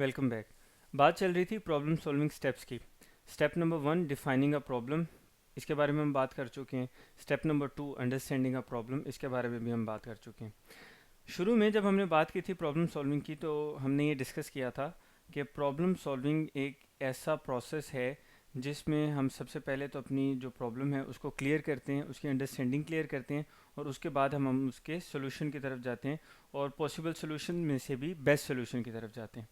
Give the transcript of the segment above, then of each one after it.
Welcome back. बात चल रही थी प्रॉब्लम सॉल्विंग स्टेप्स की। Step number 1 defining a problem, इसके बारे में हम बात कर चुके हैं। Step number 2 understanding a problem, इसके बारे में भी हम बात कर चुके हैं। शुरू में जब हमने बात की थी प्रॉब्लम सॉल्विंग की, तो हमने ये डिस्कस किया था कि प्रॉब्लम सॉल्विंग एक ऐसा प्रोसेस है जिसमें हम सबसे पहले तो अपनी जो प्रॉब्लम है उसको क्लियर करते हैं, उसकी अंडरस्टैंडिंग क्लियर करते हैं, और उसके बाद हम उसके सोल्यूशन की तरफ जाते हैं, और पॉसिबल सोल्यूशन में से भी बेस्ट सोल्यूशन की तरफ जाते हैं।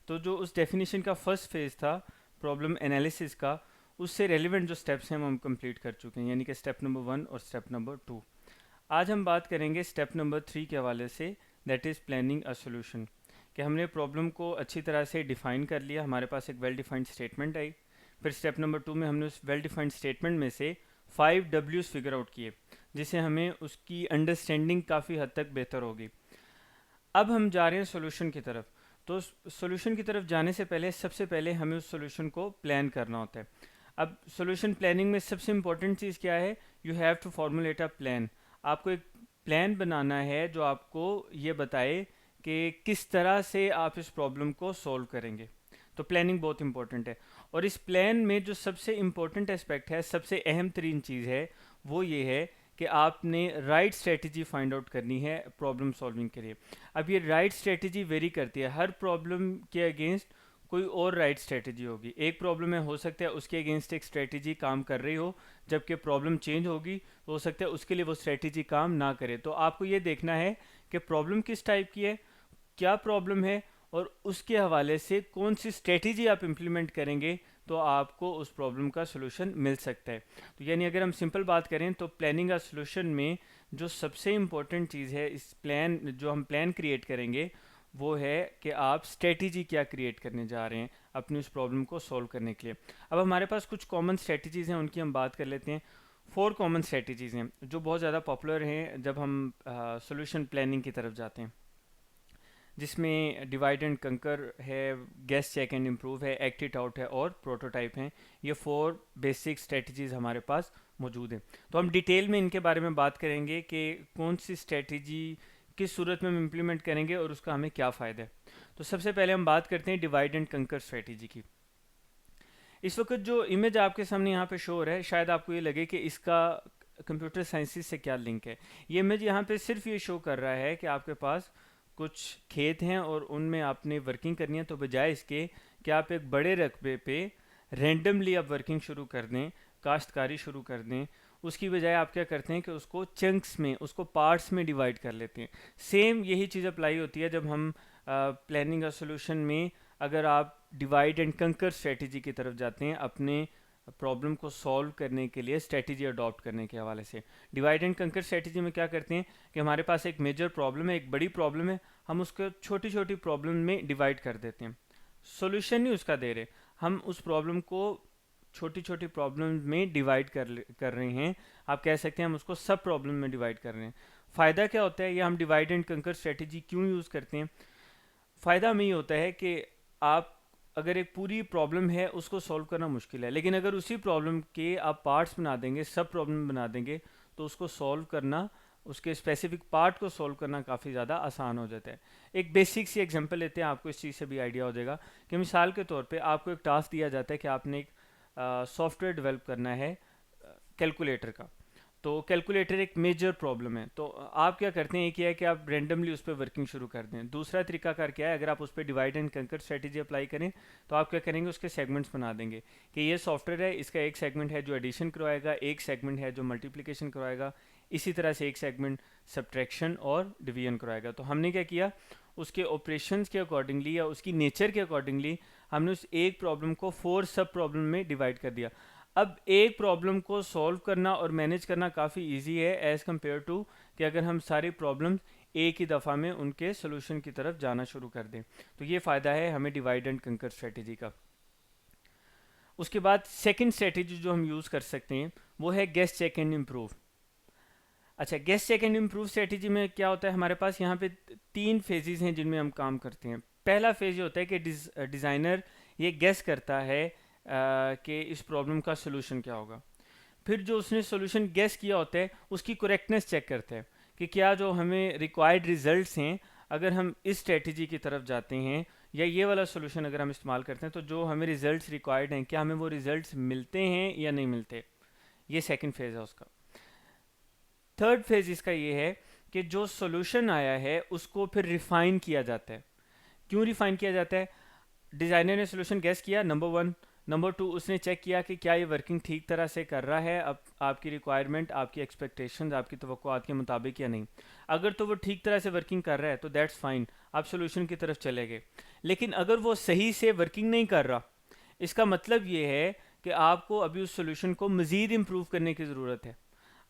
तो जो उस डेफिनेशन का फर्स्ट फेज था प्रॉब्लम एनालिसिस का, उससे रेलिवेंट जो स्टेप्स हैं वो हम कंप्लीट कर चुके हैं, यानी कि स्टेप नंबर 1 और स्टेप नंबर 2। आज हम बात करेंगे स्टेप नंबर 3 के हवाले से, that is planning a solution. कि हमने प्रॉब्लम को अच्छी तरह से डिफाइन कर लिया, हमारे पास एक वेल डिफाइंड स्टेटमेंट आई। फिर स्टेप नंबर 2 में हमने उस वेल डिफाइंड स्टेटमेंट में से 5 W's फिगर आउट किए, जिससे हमें उसकी अंडरस्टैंडिंग काफ़ी हद तक बेहतर होगी। अब हम जा रहे हैं सॉल्यूशन की तरफ। तो सॉल्यूशन की तरफ जाने से पहले सबसे पहले हमें उस सॉल्यूशन को प्लान करना होता है। अब सॉल्यूशन प्लानिंग में सबसे इम्पोर्टेंट चीज़ क्या है? You have to formulate a plan. आपको एक प्लान बनाना है जो आपको ये बताए कि किस तरह से आप इस प्रॉब्लम को सॉल्व करेंगे। तो प्लानिंग बहुत इंपॉर्टेंट है, और इस प्लान में जो सबसे इम्पोर्टेंट एस्पेक्ट है, सबसे अहम तरीन चीज़ है, वो ये है कि आपने राइट स्ट्रेटजी फाइंड आउट करनी है प्रॉब्लम सॉल्विंग के लिए। अब ये राइट स्ट्रेटजी वेरी करती है, हर प्रॉब्लम के अगेंस्ट कोई और राइट स्ट्रेटजी होगी। एक प्रॉब्लम में हो सकता है उसके अगेंस्ट एक स्ट्रेटजी काम कर रही हो, जबकि प्रॉब्लम चेंज होगी तो हो सकता है उसके लिए वो स्ट्रेटजी काम ना करे। तो आपको ये देखना है कि प्रॉब्लम किस टाइप की है, क्या प्रॉब्लम है, और उसके हवाले से कौन सी स्ट्रेटजी आप इम्प्लीमेंट करेंगे तो आपको उस प्रॉब्लम का सोल्यूशन मिल सकता है। तो यानी अगर हम सिंपल बात करें तो प्लानिंग का सोल्यूशन में जो सबसे इम्पोर्टेंट चीज़ है, इस प्लान जो हम प्लान क्रिएट करेंगे, वो है कि आप स्ट्रेटजी क्या क्रिएट करने जा रहे हैं अपनी उस प्रॉब्लम को सॉल्व करने के लिए। अब हमारे पास कुछ कॉमन स्ट्रेटजीज़ हैं, उनकी हम बात कर लेते हैं। 4 कॉमन स्ट्रेटजीज़ हैं जो बहुत ज़्यादा पॉपुलर हैं जब हम सोल्यूशन प्लानिंग की तरफ जाते हैं, जिसमें डिवाइड एंड कंकर है, गेस चेक एंड इम्प्रूव है, एक्ट इट आउट है, और प्रोटोटाइप हैं। ये 4 बेसिक स्ट्रेटजीज हमारे पास मौजूद हैं। तो हम डिटेल में इनके बारे में बात करेंगे कि कौन सी स्ट्रेटजी किस सूरत में हम इम्प्लीमेंट करेंगे और उसका हमें क्या फ़ायदा है। तो सबसे पहले हम बात करते हैं डिवाइड एंड कंकर स्ट्रेटजी की। इस वक्त जो इमेज आपके सामने यहाँ पे शो हो रहा है, शायद आपको ये लगे कि इसका कंप्यूटर साइंसिस से क्या लिंक है। ये इमेज यहाँ पे सिर्फ ये शो कर रहा है कि आपके पास कुछ खेत हैं और उनमें आपने वर्किंग करनी है, तो बजाय इसके कि आप एक बड़े रकबे पे रैंडमली आप वर्किंग शुरू कर दें, काश्तकारी शुरू कर दें, उसकी बजाय आप क्या करते हैं कि उसको चंक्स में, उसको पार्ट्स में डिवाइड कर लेते हैं। सेम यही चीज़ अप्लाई होती है जब हम प्लानिंग और सोल्यूशन में, अगर आप डिवाइड एंड कंकर स्ट्रेटजी की तरफ जाते हैं अपने प्रॉब्लम को सॉल्व करने के लिए स्ट्रेटजी अडॉप्ट करने के हवाले से। डिवाइड एंड कंकर स्ट्रेटजी में क्या करते हैं कि हमारे पास एक मेजर प्रॉब्लम है, एक बड़ी प्रॉब्लम है, हम उसको छोटी छोटी प्रॉब्लम में डिवाइड कर देते हैं। सोल्यूशन नहीं उसका दे रहे, हम उस प्रॉब्लम को छोटी छोटी प्रॉब्लम में डिवाइड कर रहे हैं। आप कह सकते हैं हम उसको सब प्रॉब्लम में डिवाइड कर रहे हैं। फ़ायदा क्या होता है, ये हम डिवाइड एंड कंकर स्ट्रेटजी क्यों यूज़ करते हैं? फ़ायदा में ये होता है कि आप, अगर एक पूरी प्रॉब्लम है उसको सॉल्व करना मुश्किल है, लेकिन अगर उसी प्रॉब्लम के आप पार्ट्स बना देंगे, सब प्रॉब्लम बना देंगे, तो उसको सॉल्व करना, उसके स्पेसिफिक पार्ट को सॉल्व करना काफ़ी ज़्यादा आसान हो जाता है। एक बेसिक सी एग्जांपल लेते हैं, आपको इस चीज़ से भी आइडिया हो जाएगा कि मिसाल के तौर पे आपको एक टास्क दिया जाता है कि आपने एक सॉफ्टवेयर डेवलप करना है कैलकुलेटर का। तो कैलकुलेटर एक मेजर प्रॉब्लम है, तो आप क्या करते हैं, एक ये है कि आप रेंडमली उस पर वर्किंग शुरू कर दें। दूसरा तरीका कर क्या है, अगर आप उस पर डिवाइड एंड कंकर स्ट्रेटजी अप्लाई करें तो आप क्या करेंगे, उसके सेगमेंट्स बना देंगे कि ये सॉफ्टवेयर है, इसका एक सेगमेंट है जो एडिशन करवाएगा, एक सेगमेंट है जो मल्टीप्लिकेशन करवाएगा, इसी तरह से एक सेगमेंट सब्ट्रैक्शन और डिवीजन करवाएगा। तो हमने क्या किया, उसके ऑपरेशंस के अकॉर्डिंगली या उसकी नेचर के अकॉर्डिंगली हमने उस एक प्रॉब्लम को 4 सब प्रॉब्लम में डिवाइड कर दिया। अब एक प्रॉब्लम को सॉल्व करना और मैनेज करना काफ़ी इजी है एज़ कम्पेयर टू कि अगर हम सारी प्रॉब्लम्स एक ही दफ़ा में उनके सोल्यूशन की तरफ जाना शुरू कर दें। तो ये फ़ायदा है हमें डिवाइड एंड कंकर स्ट्रेटजी का। उसके बाद सेकंड स्ट्रेटजी जो हम यूज़ कर सकते हैं वो है गेस चेक एंड इम्प्रूव। अच्छा, guess check and improve strategy में क्या होता है, हमारे पास यहाँ पे 3 फेजेस हैं जिनमें हम काम करते हैं। पहला फेज ये होता है कि डिज़ाइनर ये गेस करता है कि इस प्रॉब्लम का सोल्यूशन क्या होगा। फिर जो उसने सोल्यूशन गेस किया होता है उसकी करेक्टनेस चेक करते हैं कि क्या जो हमें रिक्वायर्ड रिजल्ट्स हैं अगर हम इस स्ट्रेटजी की तरफ जाते हैं या ये वाला सोल्यूशन अगर हम इस्तेमाल करते हैं तो जो हमें रिजल्ट्स रिक्वायर्ड हैं क्या हमें वो रिजल्ट्स मिलते हैं या नहीं मिलते, ये सेकंड फेज़ है उसका। थर्ड फेज़ इसका ये है कि जो सोल्यूशन आया है उसको फिर रिफाइन किया जाता है। क्यों रिफाइन किया जाता है? डिज़ाइनर ने सोल्यूशन गेस किया, नंबर वन। नंबर टू, उसने चेक किया कि क्या ये वर्किंग ठीक तरह से कर रहा है अब आपकी रिक्वायरमेंट, आपकी एक्सपेक्टेशंस, आपकी तवक्कुआत के मुताबिक या नहीं। अगर तो वो ठीक तरह से वर्किंग कर रहा है तो दैट्स फाइन, आप सोल्यूशन की तरफ चले गए। लेकिन अगर वो सही से वर्किंग नहीं कर रहा, इसका मतलब ये है कि आपको अभी उस सोल्यूशन को मज़ीद इम्प्रूव करने की ज़रूरत है।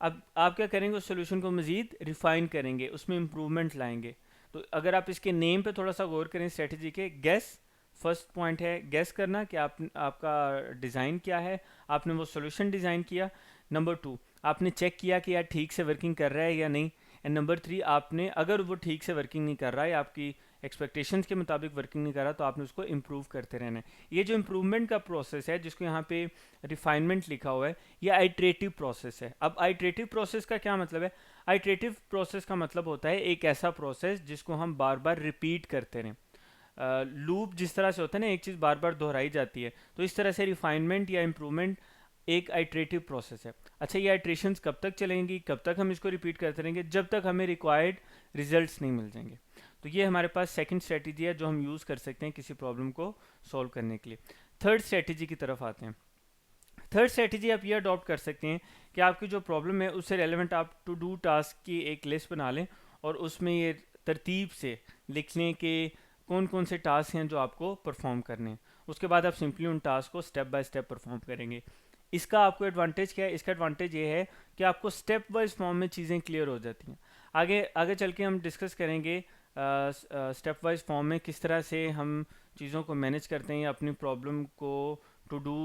अब आप क्या करेंगे, उस सोल्यूशन को मज़ीद रिफ़ाइन करेंगे, उसमें इम्प्रूवमेंट लाएंगे। तो अगर आप इसके नेम पे थोड़ा सा गौर करें स्ट्रेटजी के, गैस फर्स्ट पॉइंट है, गैस करना कि आपका डिज़ाइन क्या है, आपने वो सोल्यूशन डिज़ाइन किया। नंबर टू, आपने चेक किया कि यार ठीक से वर्किंग कर रहा है या नहीं। एंड नंबर थ्री, आपने अगर वो ठीक से वर्किंग नहीं कर रहा है, आपकी एक्सपेक्टेशंस के मुताबिक वर्किंग नहीं कर रहा, तो आपने उसको इम्प्रूव करते रहना है। ये जो इम्प्रूवमेंट का प्रोसेस है जिसको यहाँ पे रिफाइनमेंट लिखा हुआ है, ये आइट्रेटिव प्रोसेस है। अब आइट्रेटिव प्रोसेस का क्या मतलब है? आइट्रेटिव प्रोसेस का मतलब होता है एक ऐसा प्रोसेस जिसको हम बार बार रिपीट करते रहें। लूप जिस तरह से होता है ना, एक चीज़ बार बार दोहराई जाती है, तो इस तरह से रिफाइनमेंट या इम्प्रूवमेंट एक आइट्रेटिव प्रोसेस है। अच्छा, ये आइट्रेशंस कब तक चलेंगी, कब तक हम इसको रिपीट करते रहेंगे? जब तक हमें रिक्वायर्ड रिजल्ट्स नहीं मिल जाएंगे। तो ये हमारे पास सेकंड स्ट्रेटजी है जो हम यूज़ कर सकते हैं किसी प्रॉब्लम को सॉल्व करने के लिए। थर्ड स्ट्रेटजी की तरफ आते हैं। थर्ड स्ट्रेटजी आप ये अडॉप्ट कर सकते हैं कि आपकी जो प्रॉब्लम है उससे रेलेवेंट आप टू डू टास्क की एक लिस्ट बना लें और उसमें ये तरतीब से लिख लें कि कौन कौन से टास्क हैं जो आपको परफॉर्म करने हैं। उसके बाद आप सिंपली उन टास्क को स्टेप बाय स्टेप परफॉर्म करेंगे। इसका आपको एडवांटेज क्या है? इसका एडवांटेज ये है कि आपको स्टेप वाइज फॉर्म में चीज़ें क्लियर हो जाती हैं। आगे आगे चल के हम डिस्कस करेंगे स्टेप वाइज फॉर्म में किस तरह से हम चीज़ों को मैनेज करते हैं या अपनी प्रॉब्लम को टू डू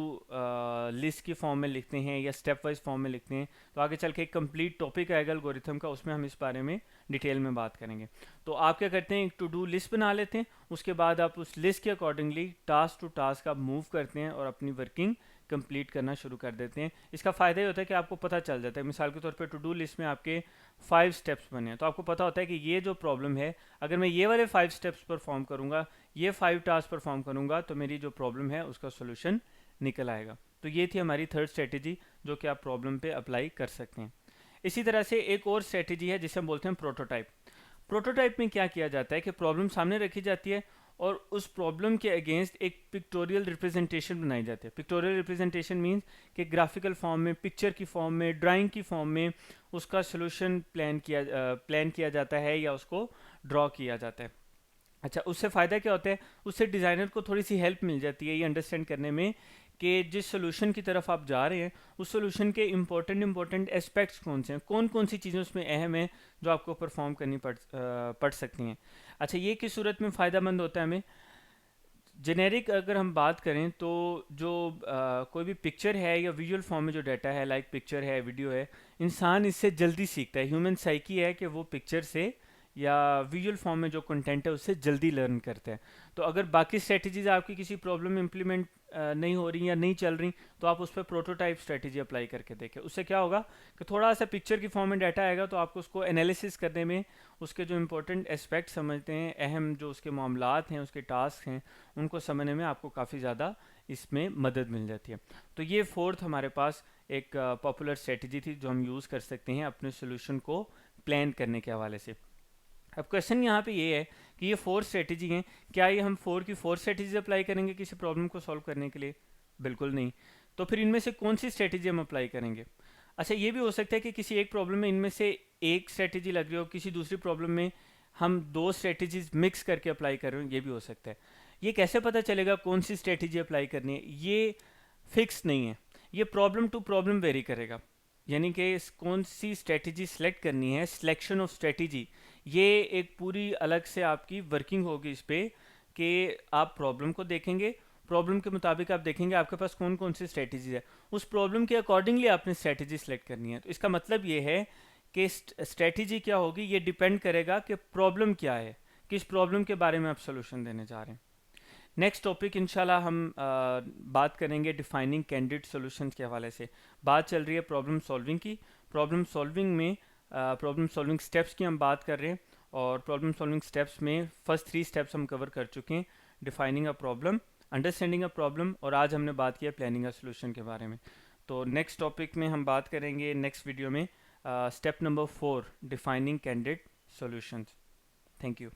लिस्ट की फॉर्म में लिखते हैं या स्टेप वाइज फॉर्म में लिखते हैं। तो आगे चल के एक कंप्लीट टॉपिक आएगा एल्गोरिथम का, उसमें हम इस बारे में डिटेल में बात करेंगे। तो आप क्या करते हैं, एक टू डू लिस्ट बना लेते हैं, उसके बाद आप उस लिस्ट के अकॉर्डिंगली टास्क टू टास्क आप मूव करते हैं और अपनी वर्किंग कंप्लीट करना शुरू कर देते हैं। इसका फ़ायदा ये होता है कि आपको पता चल जाता है, मिसाल के तौर पे टू डू लिस्ट में आपके 5 स्टेप्स बने हैं, तो आपको पता होता है कि ये जो प्रॉब्लम है, अगर मैं ये वाले 5 स्टेप्स परफॉर्म करूँगा, ये 5 टास्क परफॉर्म करूँगा, तो मेरी जो प्रॉब्लम है उसका सोल्यूशन निकल आएगा। तो ये थी हमारी थर्ड स्ट्रेटजी जो कि आप प्रॉब्लम पे अप्लाई कर सकते हैं। इसी तरह से एक और स्ट्रेटजी है जिसे हम बोलते हैं प्रोटोटाइप। प्रोटोटाइप में क्या किया जाता है कि प्रॉब्लम सामने रखी जाती है और उस प्रॉब्लम के अगेंस्ट एक पिक्टोरियल रिप्रेजेंटेशन बनाई जाती है। पिक्टोरियल रिप्रेजेंटेशन मीन्स कि ग्राफिकल फॉर्म में, पिक्चर की फॉर्म में, ड्राइंग की फॉर्म में उसका सोल्यूशन प्लान किया जाता है या उसको ड्रॉ किया जाता है। अच्छा, उससे फ़ायदा क्या होता है? उससे डिज़ाइनर को थोड़ी सी हेल्प मिल जाती है ये अंडरस्टैंड करने में कि जिस सोल्यूशन की तरफ आप जा रहे हैं उस सोल्यूशन के इंपॉर्टेंट एस्पेक्ट्स कौन से हैं, कौन कौन सी चीज़ें उसमें अहम हैं जो आपको परफॉर्म करनी पड़ सकती हैं। अच्छा, ये किस सूरत में फ़ायदा मंद होता है हमें? जेनेरिक अगर हम बात करें तो जो कोई भी पिक्चर है या विजुअल फॉर्म में जो डाटा है, लाइक पिक्चर है, वीडियो है, इंसान इससे जल्दी सीखता है। ह्यूमन साइकी है कि वो पिक्चर से या विजुअल फॉर्म में जो कंटेंट है उससे जल्दी लर्न करते हैं। तो अगर बाकी स्ट्रेटजीज आपकी किसी प्रॉब्लम में इम्प्लीमेंट नहीं हो रही या नहीं चल रही, तो आप उस पर प्रोटोटाइप स्ट्रेटजी अप्लाई करके देखें। उससे क्या होगा कि थोड़ा सा पिक्चर की फॉर्म में डाटा आएगा तो आपको उसको एनालिसिस करने में, उसके जो इंपॉर्टेंट एस्पेक्ट समझते हैं, अहम जो उसके मामलात हैं, उसके टास्क हैं, उनको समझने में आपको काफ़ी ज़्यादा इसमें मदद मिल जाती है। तो ये फोर्थ हमारे पास एक पॉपुलर स्ट्रेटजी थी जो हम यूज़ कर सकते हैं अपने सोल्यूशन को प्लान करने के हवाले से। अब क्वेश्चन यहाँ पे ये है कि ये 4 स्ट्रेटजी हैं, क्या ये हम 4 की 4 स्ट्रेटजीज अप्लाई करेंगे किसी प्रॉब्लम को सॉल्व करने के लिए? बिल्कुल नहीं। तो फिर इनमें से कौन सी स्ट्रेटजी हम अप्लाई करेंगे? अच्छा, ये भी हो सकता है कि किसी एक प्रॉब्लम में इनमें से एक स्ट्रेटजी लग रही हो, किसी दूसरी प्रॉब्लम में हम 2 स्ट्रेटजीज मिक्स करके अप्लाई कर रहे हो, ये भी हो सकता है। ये कैसे पता चलेगा कौन सी स्ट्रेटजी अप्लाई करनी है? ये फिक्स नहीं है, ये प्रॉब्लम टू प्रॉब्लम वेरी करेगा। यानी कि कौन सी स्ट्रेटजी सेलेक्ट करनी है, सिलेक्शन ऑफ स्ट्रेटजी, ये एक पूरी अलग से आपकी वर्किंग होगी इस पर कि आप प्रॉब्लम को देखेंगे, प्रॉब्लम के मुताबिक आप देखेंगे आपके पास कौन कौन सी स्ट्रेटजी है, उस प्रॉब्लम के अकॉर्डिंगली आपने स्ट्रेटजी सेलेक्ट करनी है। तो इसका मतलब ये है कि स्ट्रेटजी क्या होगी ये डिपेंड करेगा कि प्रॉब्लम क्या है, किस प्रॉब्लम के बारे में आप सोल्यूशन देने जा रहे हैं। नेक्स्ट टॉपिक इंशाल्लाह हम बात करेंगे डिफाइनिंग कैंडिडेट सॉल्यूशंस के हवाले से। बात चल रही है प्रॉब्लम सॉल्विंग की। प्रॉब्लम सॉल्विंग में प्रॉब्लम सॉल्विंग स्टेप्स की हम बात कर रहे हैं और प्रॉब्लम सॉल्विंग स्टेप्स में फर्स्ट 3 स्टेप्स हम कवर कर चुके हैं, defining a problem, understanding a problem, और आज हमने बात किया प्लानिंग अ सोल्यूशन के बारे में। तो नेक्स्ट टॉपिक में हम बात करेंगे नेक्स्ट वीडियो में step number 4, defining candidate solutions. Thank you.